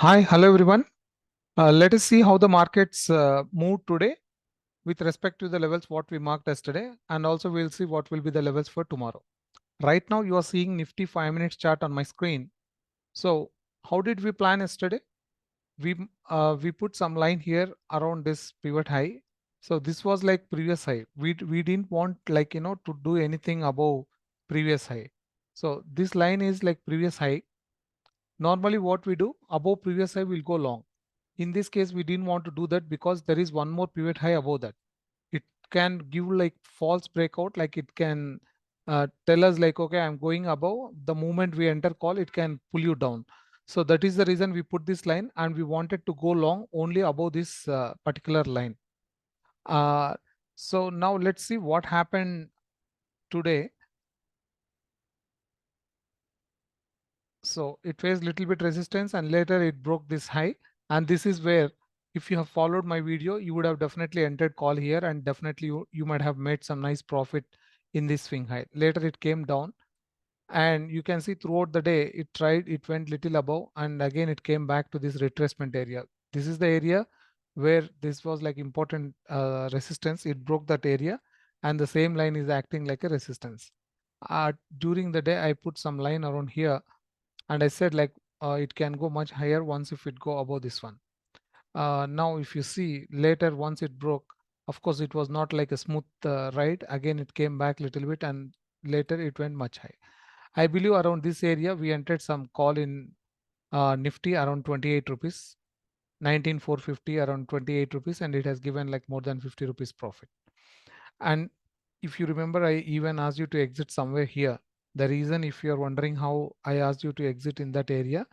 Hi, hello everyone. Let us see how the markets moved today with respect to the levels what we marked yesterday, and also we'll see what will be the levels for tomorrow. Right now you are seeing Nifty 5 minutes chart on my screen. So how did we plan yesterday? We put some line here around this pivot high. So this was like previous high. We didn't want to do anything above previous high. So this line is like previous high. Normally what we do above previous high will go long. In this case, we didn't want to do that because there is one more pivot high above that. It can give like false breakout, like it can tell us like, okay, I'm going above. The moment we enter call, it can pull you down. So that is the reason we put this line, and we wanted to go long only above this particular line. So now let's see what happened today. So it faced little bit resistance and later it broke this high. And this is where, if you have followed my video, you would have definitely entered call here, and definitely you might have made some nice profit in this swing high. Later it came down, and you can see throughout the day it went little above, and again it came back to this retracement area. This is the area where this was like important resistance. It broke that area, and the same line is acting like a resistance. During the day I put some line around here, and I said like it can go much higher once if it go above this one. Now if you see later, once it broke, of course it was not like a smooth ride. Again it came back little bit, and later it went much high. I believe around this area we entered some call in Nifty around 28 rupees, 19,450 around 28 rupees, and it has given like more than 50 rupees profit. And if you remember, I even asked you to exit somewhere here. The reason, if you're wondering how I asked you to exit in that area,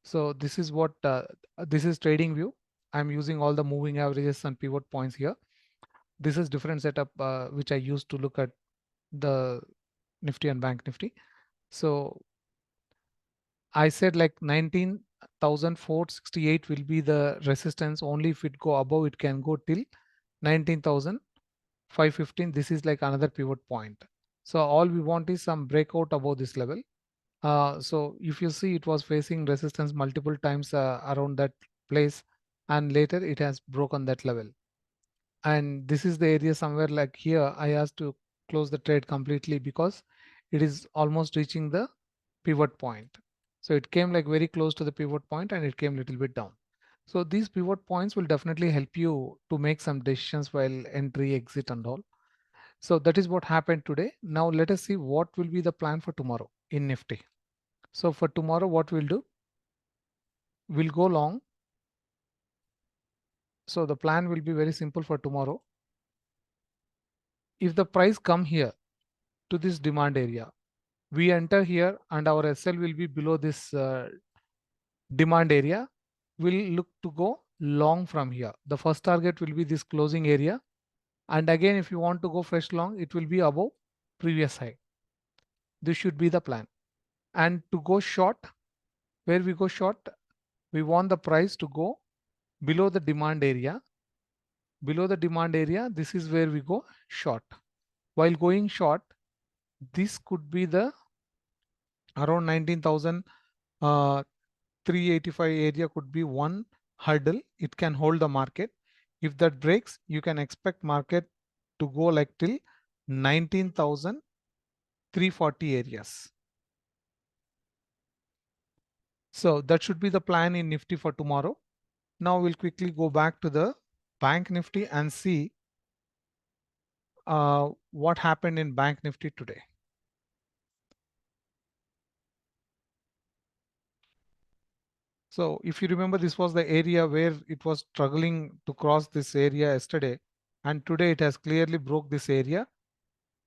so this is what this is trading view. I'm using all the moving averages and pivot points here. This is different setup which I used to look at the Nifty and Bank Nifty. So I said like 19,468 will be the resistance. Only if it go above, it can go till 19,515. This is like another pivot point. So all we want is some breakout above this level. So if you see, it was facing resistance multiple times around that place, and later it has broken that level. And this is the area somewhere like here. I asked to close the trade completely because it is almost reaching the pivot point. So it came like very close to the pivot point, and it came a little bit down. So these pivot points will definitely help you to make some decisions while entry, exit, and all. So that is what happened today. Now let us see what will be the plan for tomorrow in Nifty. So for tomorrow, what we'll do, we'll go long. So the plan will be very simple for tomorrow. If the price come here to this demand area, we enter here and our SL will be below this demand area. We'll look to go long from here. The first target will be this closing area. And again, if you want to go fresh long, it will be above previous high. This should be the plan. And to go short, where we go short, we want the price to go below the demand area. Below the demand area, this is where we go short. While going short, this could be the around 19,385 area could be one hurdle. It can hold the market. If that breaks, you can expect market to go like till 19,340 areas. So that should be the plan in Nifty for tomorrow. Now we'll quickly go back to the Bank Nifty and see what happened in Bank Nifty today. So if you remember, this was the area where it was struggling to cross this area yesterday, and today it has clearly broke this area,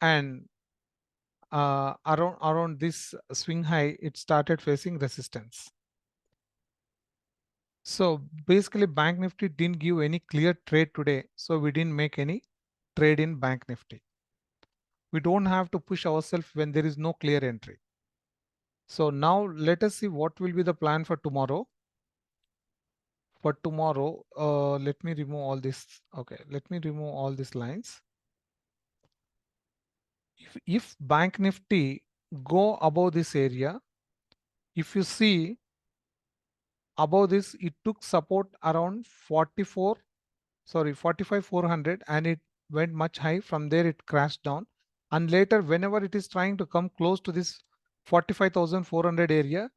and around this swing high, it started facing resistance. So basically, Bank Nifty didn't give any clear trade today, so we didn't make any trade in Bank Nifty. We don't have to push ourselves when there is no clear entry. So now let us see what will be the plan for tomorrow. For tomorrow, let me remove all this. Okay, let me remove all these lines. If Bank Nifty go above this area, if you see, Above this, it took support around 45,400 and it went much high. From there, it crashed down. And later, whenever it is trying to come close to this 45,400 area,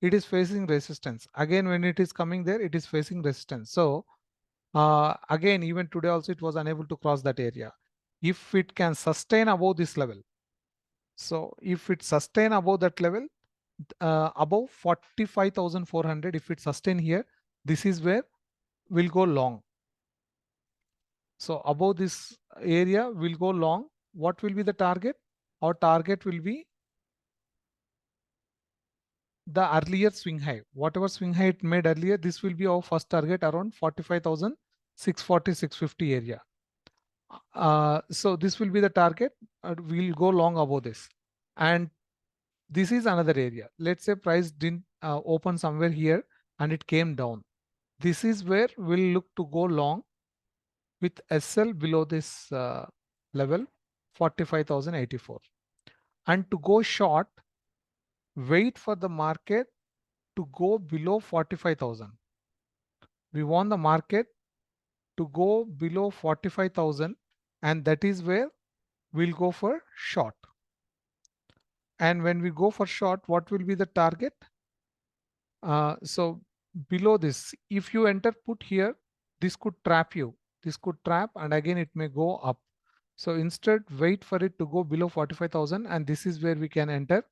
it is facing resistance. Again, when it is coming there, it is facing resistance. So again, even today also, it was unable to cross that area. If it can sustain above this level, so if it sustain above that level, above 45,400, if it sustain here, this is where we'll go long. So above this area, we'll go long. What will be the target? Our target will be the earlier swing high. Whatever swing high it made earlier, this will be our first target around 45,640, 650 area. So this will be the target. We'll go long above this. And this is another area. Let's say price didn't open somewhere here and it came down. This is where we'll look to go long with SL below this level 45,084. And to go short, wait for the market to go below 45,000. We want the market to go below 45,000 and that is where we'll go for short. And when we go for short, what will be the target? So below this, if you enter put here, this could trap you. This could trap and again it may go up. So instead wait for it to go below 45,000 and this is where we can enter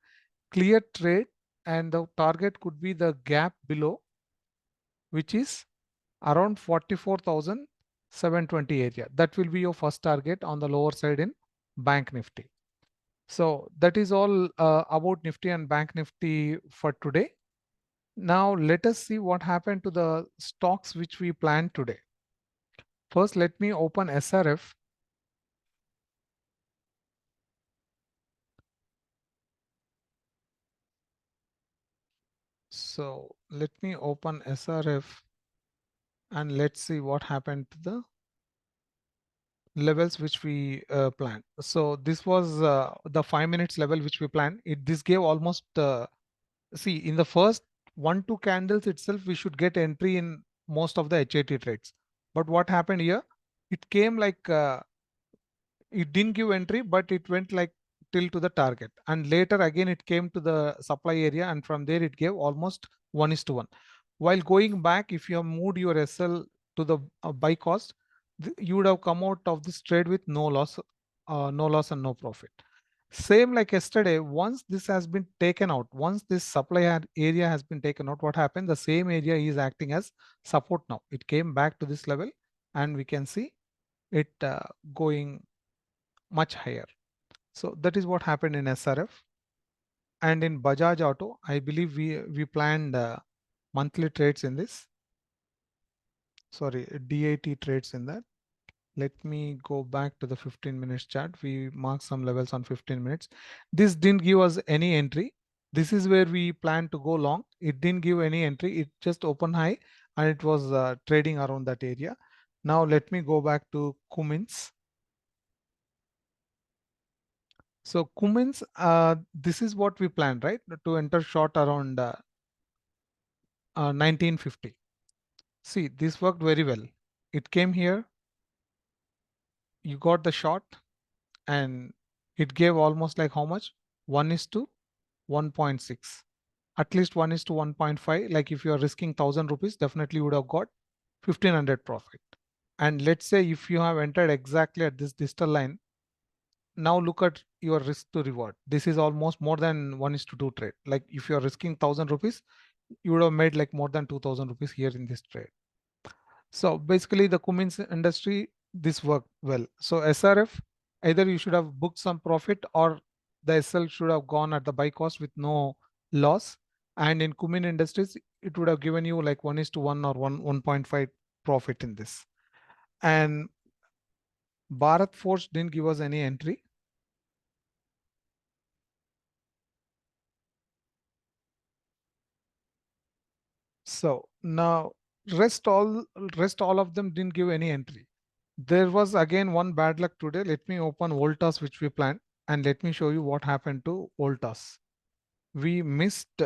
clear trade and the target could be the gap below, which is around 44,720 area. That will be your first target on the lower side in Bank Nifty. So that is all about Nifty and Bank Nifty for today. Now let us see what happened to the stocks which we planned today. First, let me open SRF. So let me open SRF and let's see what happened to the levels which we planned. So this was the 5 minutes level which we planned. This gave almost see in the first 1-2 candles itself we should get entry in most of the HIT trades. But what happened here? It came like it didn't give entry, but it went like till to the target. And later again it came to the supply area and from there it gave almost 1:1. While going back, if you have moved your SL to the buy cost, you would have come out of this trade with no loss and no profit. Same like yesterday, once this has been taken out, once this supply area has been taken out, what happened? The same area is acting as support now. It came back to this level and we can see it going much higher. So that is what happened in SRF. And in Bajaj Auto, I believe we planned monthly trades in this. Sorry, DAT trades in that. Let me go back to the 15 minutes chart. We marked some levels on 15 minutes. This didn't give us any entry. This is where we plan to go long. It didn't give any entry. It just opened high and it was trading around that area. Now let me go back to Cummins. So Cummins, this is what we planned, right? To enter short around 1950. See, this worked very well. It came here, you got the short and it gave almost like how much? 1:1.6. At least 1:1.5. Like if you are risking 1,000 rupees, definitely you would have got 1,500 profit. And let's say if you have entered exactly at this distal line, now look at your risk to reward. This is almost more than 1:2 trade. Like if you're risking 1,000 rupees, you would have made like more than 2,000 rupees here in this trade. So basically the Cummins industry, this worked well. So SRF, either you should have booked some profit or the SL should have gone at the buy cost with no loss. And in Cummins Industries, it would have given you like 1:1 or 1.5 profit in this. And Bharat Forge didn't give us any entry. So now rest all of them didn't give any entry. There was again one bad luck today. Let me open Voltas which we planned and let me show you what happened to Voltas. We missed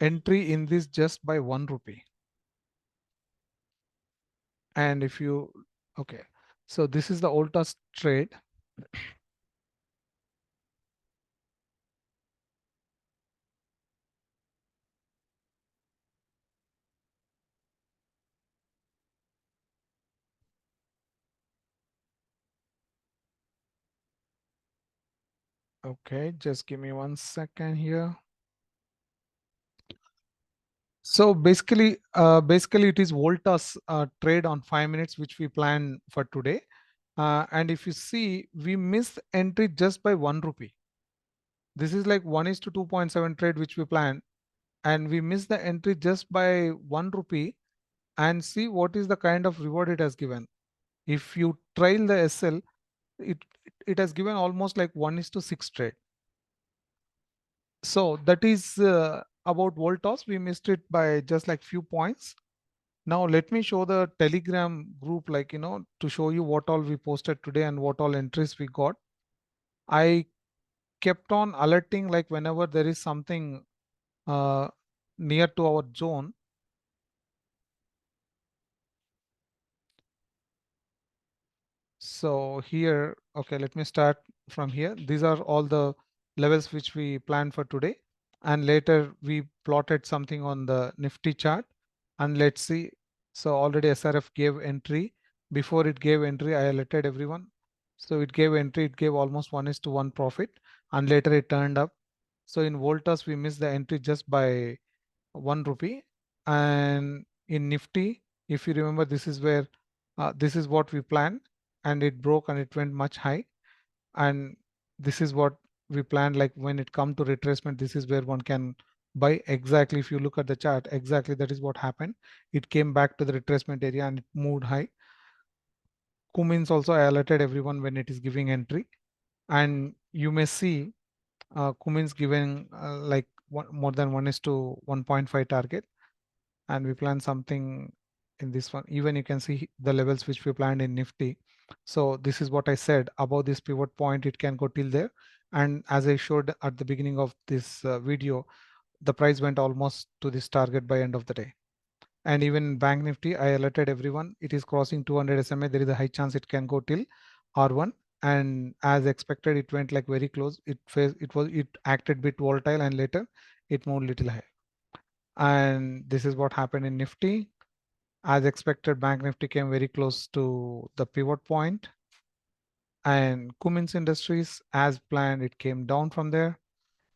entry in this just by 1 rupee. And if you, okay, so this is the Voltas trade. Okay, just give me 1 second here. So basically it is Voltas trade on 5 minutes, which we plan for today. And if you see, we missed entry just by 1 rupee. This is like 1:2.7 trade, which we planned, and we missed the entry just by 1 rupee. And see what is the kind of reward it has given. If you trail the SL, it it has given almost like 1:6 trade. So that is about Voltas. We missed it by just like few points. Now let me show the Telegram group, like, to show you what all we posted today and what all entries we got. I kept on alerting, like whenever there is something uh, near to our zone. So here, okay, let me start from here. These are all the levels which we planned for today. And later we plotted something on the Nifty chart. And let's see. So already SRF gave entry. Before it gave entry, I alerted everyone. So it gave entry, it gave almost 1:1 profit. And later it turned up. So in Voltas, we missed the entry just by 1 rupee. And in Nifty, if you remember, this is where this is what we planned, and it broke and it went much high. And this is what we planned, like when it come to retracement, this is where one can buy. Exactly, if you look at the chart, exactly that is what happened. It came back to the retracement area and it moved high. Cummins also, I alerted everyone when it is giving entry, and you may see Cummins giving like more than 1:1.5 target, and we plan something in this one. Even you can see the levels which we planned in Nifty. So this is what I said about this pivot point, it can go till there. And as I showed at the beginning of this video, the price went almost to this target by end of the day. And even Bank Nifty, I alerted everyone, it is crossing 200 SMA. There is a high chance it can go till R1. And as expected, it went like very close. It acted bit volatile, and later it moved little higher. And this is what happened in Nifty. As expected, Bank Nifty came very close to the pivot point. And Cummins Industries, as planned, it came down from there.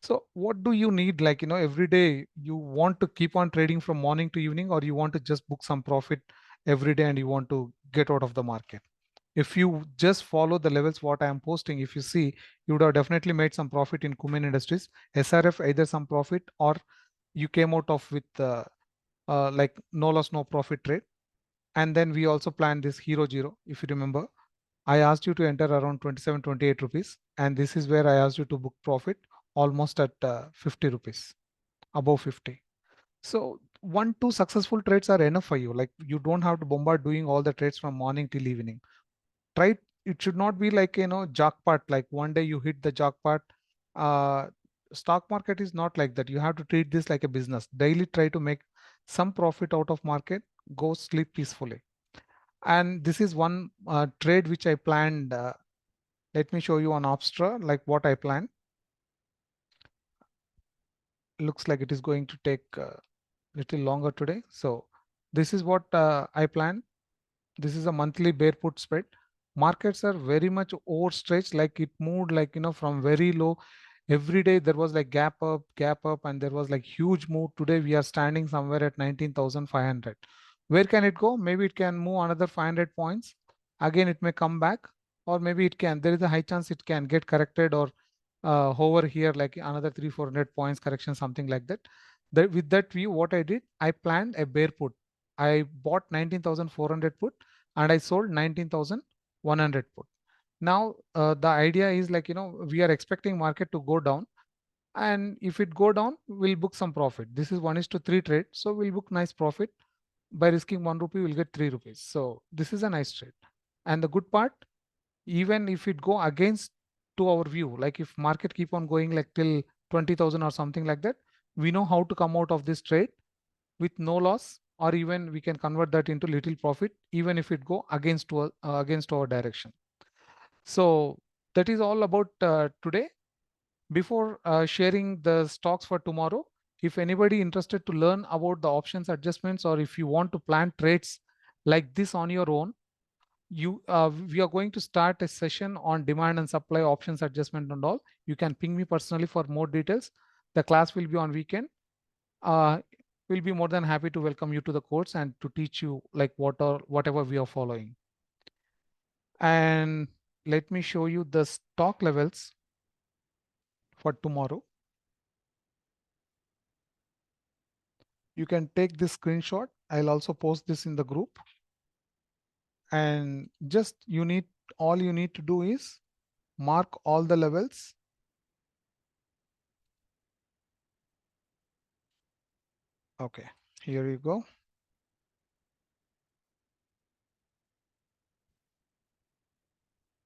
So what do you need? Like, every day you want to keep on trading from morning to evening, or you want to just book some profit every day and you want to get out of the market? If you just follow the levels what I am posting, if you see, you would have definitely made some profit in Cummins Industries. SRF, either some profit, or you came out of with like no loss, no profit trade. And then we also planned this Hero Zero. If you remember, I asked you to enter around 27, 28 rupees. And this is where I asked you to book profit almost at 50 rupees, above 50. So 1, 2 successful trades are enough for you. Like, you don't have to bombard doing all the trades from morning till evening. Try, it should not be like, jackpot, like one day you hit the jackpot. Uh, Stock market is not like that. You have to treat this like a business. Daily try to make some profit out of market, go sleep peacefully. And this is one trade which I planned. Let me show you on Opstra, like what I planned. Looks like it is going to take a little longer today. So this is what I planned. This is a monthly bear put spread. Markets are very much overstretched, like it moved like, from very low. Every day there was like gap up, and there was like huge move. Today we are standing somewhere at 19,500. Where can it go? Maybe it can move another 500 points. Again, it may come back, or maybe it can, there is a high chance it can get corrected, or over here like another 300-400 points correction, something like that. With that view, what I did, I planned a bear put. I bought 19,400 put, and I sold 19,100 put. Now the idea is like, we are expecting market to go down, and if it go down, we'll book some profit. This is 1:3 trade, so we'll book nice profit. By risking 1 rupee, we'll get 3 rupees. So this is a nice trade. And the good part, even if it go against to our view, like if market keep on going like till 20,000 or something like that, we know how to come out of this trade with no loss, or even we can convert that into little profit even if it go against our direction. So that is all about today. Before sharing the stocks for tomorrow, if anybody interested to learn about the options adjustments, or if you want to plan trades like this on your own, we are going to start a session on demand and supply options adjustment and all. You can ping me personally for more details. The class will be on weekend. uh, we'll be more than happy to welcome you to the course and to teach you like whatever we are following. And let me show you the stock levels for tomorrow. You can take this screenshot. I'll also post this in the group. And just all you need to do is mark all the levels. Okay, here you go.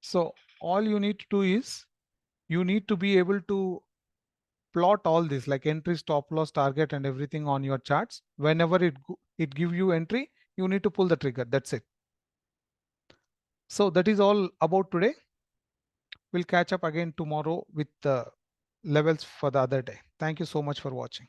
So all you need to do is you need to be able to plot all this like entry, stop loss, target, and everything on your charts. Whenever it give you entry, you need to pull the trigger. That's it. So that is all about today. We'll catch up again tomorrow with the levels for the other day. Thank you so much for watching.